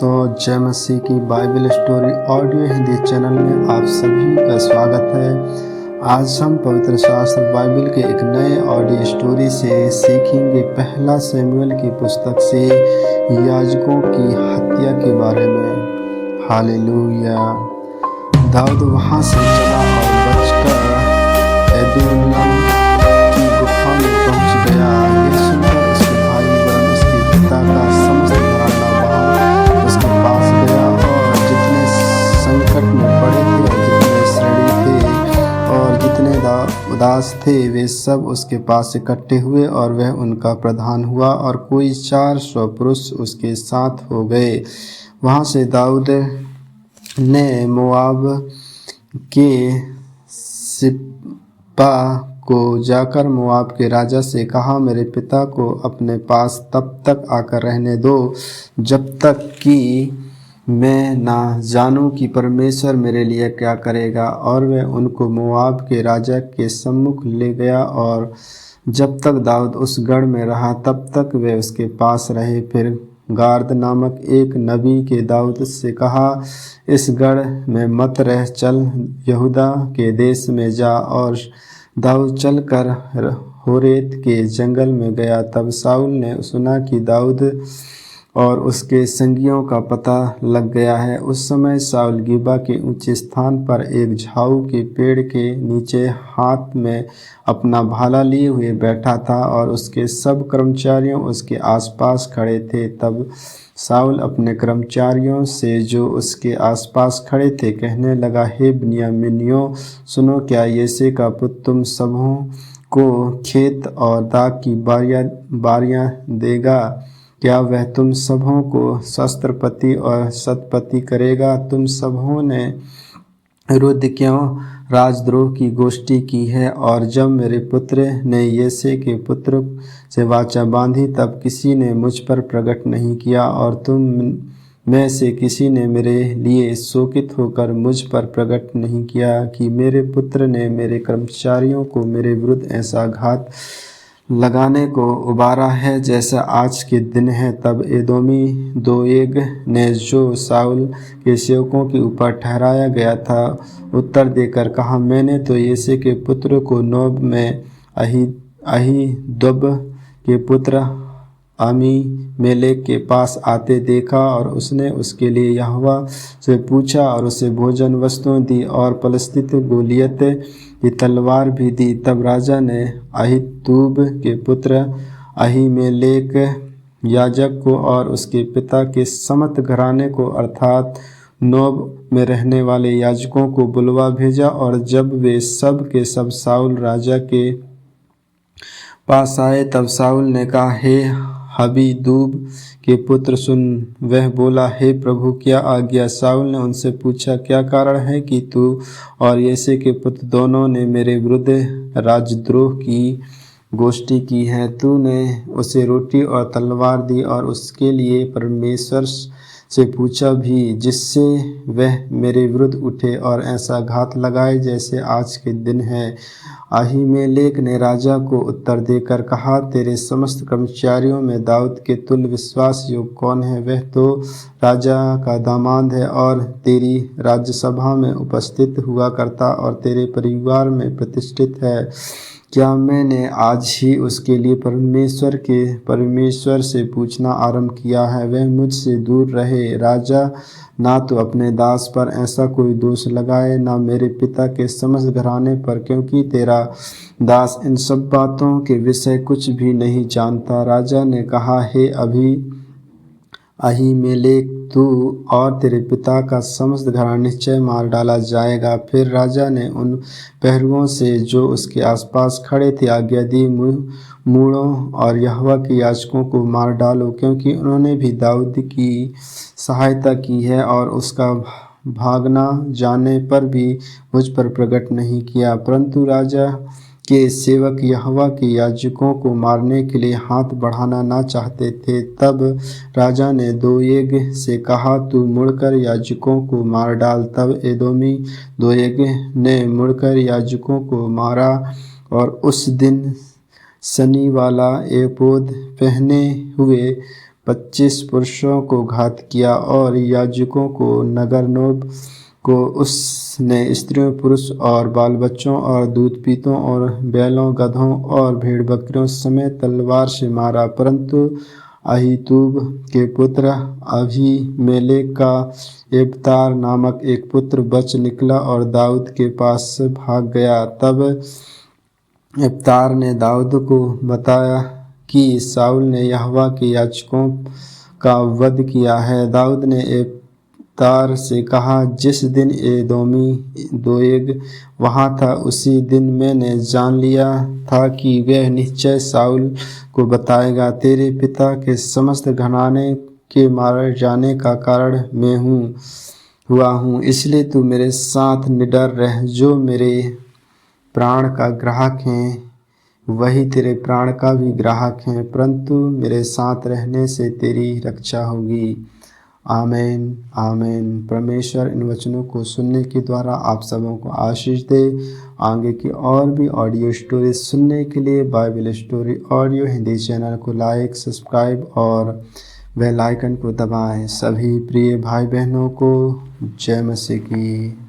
दोस्तों, जय मसीह की Bible story audio Hindi channel में आप सभी का स्वागत है। आज हम पवित्र शास्त्र बाइबल के एक नए ऑडियो स्टोरी से सीखेंगे पहला शमूएल की पुस्तक से याजकों की हत्या के बारे में। हालेलुया। दाऊद वहां से चला और बचकर एदुल्लाम की गुफा में पहुंच गया। यह सुनकर उसके भाई वरन उसके पिता का समस्त घराना वहां उसके पास गया, और जितने संकट में पड़े थे और जितने श्रेणी थे और जितने उदास थे वे सब उसके पास इकट्ठे हुए, और वह उनका प्रधान हुआ, और कोई 400 पुरुष उसके साथ हो गए। वहां से दाऊद ने मोआब के सिप्पा को जाकर मोआब के राजा से कहा, मेरे पिता को अपने पास तब तक आकर रहने दो जब तक कि मैं ना जानूं कि परमेश्वर मेरे लिए क्या करेगा। और वह उनको मोआब के राजा के सम्मुख ले गया, और जब तक दाऊद उस गढ़ में रहा तब तक वे उसके पास रहे। फिर गाद नामक एक नबी के दाऊद से कहा, इस गढ़ में मत रह, चल यहूदा के देश में जा। और दाऊद चलकर होरेत के जंगल में गया। तब शाऊल ने सुना कि दाऊद और उसके संगियों का पता लग गया है। उस समय शाऊल गिबा के ऊंचे स्थान पर एक झाऊ के पेड़ के नीचे हाथ में अपना भाला लिए हुए बैठा था, और उसके सब कर्मचारियों उसके आसपास खड़े थे। तब शाऊल अपने कर्मचारियों से जो उसके आसपास खड़े थे कहने लगा, हे बिन्यामीनियों सुनो, क्या यिशै का पुत्र तुम सबों को खेत और दाख की बारियां देगा? क्या वह तुम सबों को शस्त्रपति और शतपति करेगा? तुम सबों ने विरुद्ध क्यों राजद्रोह की गोष्ठी की है? और जब मेरे पुत्र ने यिशै के पुत्र से वाचा बांधी तब किसी ने मुझ पर प्रगट नहीं किया, और तुम में से किसी ने मेरे लिए शोकित होकर मुझ पर प्रगट नहीं किया कि मेरे पुत्र ने मेरे कर्मचारियों को मेरे विरुद्ध ऐसा घात लगाने को उबारा है जैसा आज के दिन है। तब एदोमी दोएग ने, जो शाऊल के सेवकों के ऊपर ठहराया गया था, उत्तर देकर कहा, मैंने तो यिशै के पुत्र को नोब में अहीदोद के पुत्र अमीमेलेक के पास आते देखा, और उसने उसके लिए यहोवा से पूछा और उसे भोजन वस्तुएं दी और पलिश्ती गोलियत की तलवार भी दी। तब राजा ने अहीतूब के पुत्र अहीमेलेक याजक को और उसके पिता के समस्त घराने को अर्थात नोब में रहने वाले याजकों को बुलवा भेजा। और जब वे सब के सब शाऊल राजा के पास आए तब शाऊल ने कहा, हे अहीतूब के पुत्र सुन। वह बोला, हे प्रभु क्या आज्ञा? शाऊल ने उनसे पूछा, क्या कारण है कि तू और यिशै के पुत्र दोनों ने मेरे विरुद्ध राजद्रोह की गोष्ठी की है? तूने उसे रोटी और तलवार दी और उसके लिए परमेश्वर से पूछा भी, जिससे वह मेरे विरुद्ध उठे और ऐसा घात लगाए जैसे आज के दिन है। अहीमेलेक ने राजा को उत्तर देकर कहा, तेरे समस्त कर्मचारियों में दाऊद के तुल्य विश्वास योग्य कौन है? वह तो राजा का दामाद है और तेरी राज्यसभा में उपस्थित हुआ करता और तेरे परिवार में प्रतिष्ठित है। क्या मैंने आज ही उसके लिए परमेश्वर से पूछना आरंभ किया है? वह मुझसे दूर रहे। राजा ना तो अपने दास पर ऐसा कोई दोष लगाए, ना मेरे पिता के समस्त घराने पर, क्योंकि तेरा दास इन सब बातों के विषय कुछ भी नहीं जानता। राजा ने कहा, हे अहीमेलेक, तू और तेरे पिता का समस्त घराना निश्चय मार डाला जाएगा। फिर राजा ने उन पहरुओं से जो उसके आसपास खड़े थे आज्ञा दी, मूढ़ों और यहोवा के याजकों को मार डालो, क्योंकि उन्होंने भी दाऊद की सहायता की है और उसका भागना जाने पर भी मुझ पर प्रगट नहीं किया। परंतु राजा के सेवक यहोवा के याजकों को मारने के लिए हाथ बढ़ाना ना चाहते थे। तब राजा ने दोएग से कहा, तू मुड़कर याजकों को मार डाल। तब एदोमी दोएग ने मुड़कर याजकों को मारा, और उस दिन सनी वाला एपोद पहने हुए 25 पुरुषों को घात किया और याजकों को नगरनोब को उसने स्त्रियों पुरुष और बाल बच्चों और दूध पीतों और बैलों गधों और भेड़ बकरियों समेत तलवार से मारा। परंतु अहीतूब के पुत्र अबीमेलेक का एब्तार नामक एक पुत्र बच निकला और दाऊद के पास भाग गया। तब एब्तार ने दाऊद को बताया कि शाऊल ने यहोवा के याजकों का वध किया है। दाऊद ने एब्तार से कहा, जिस दिन एदोमी दोएग वहाँ था, उसी दिन मैंने जान लिया था कि वह निश्चय शाऊल को बताएगा। तेरे पिता के समस्त घराने के मारे जाने का कारण मैं हुआ हूँ, इसलिए तू मेरे साथ निडर रह। जो मेरे प्राण का ग्राहक हैं वही तेरे प्राण का भी ग्राहक हैं, परंतु मेरे साथ रहने से तेरी रक्षा होगी। आमीन आमीन। परमेश्वर इन वचनों को सुनने के द्वारा आप सबों को आशीष दे। आगे की और भी ऑडियो स्टोरी सुनने के लिए Bible story audio Hindi channel को लाइक, सब्सक्राइब और बेल आइकन को दबाएं। सभी प्रिय भाई बहनों को जय मसीह की।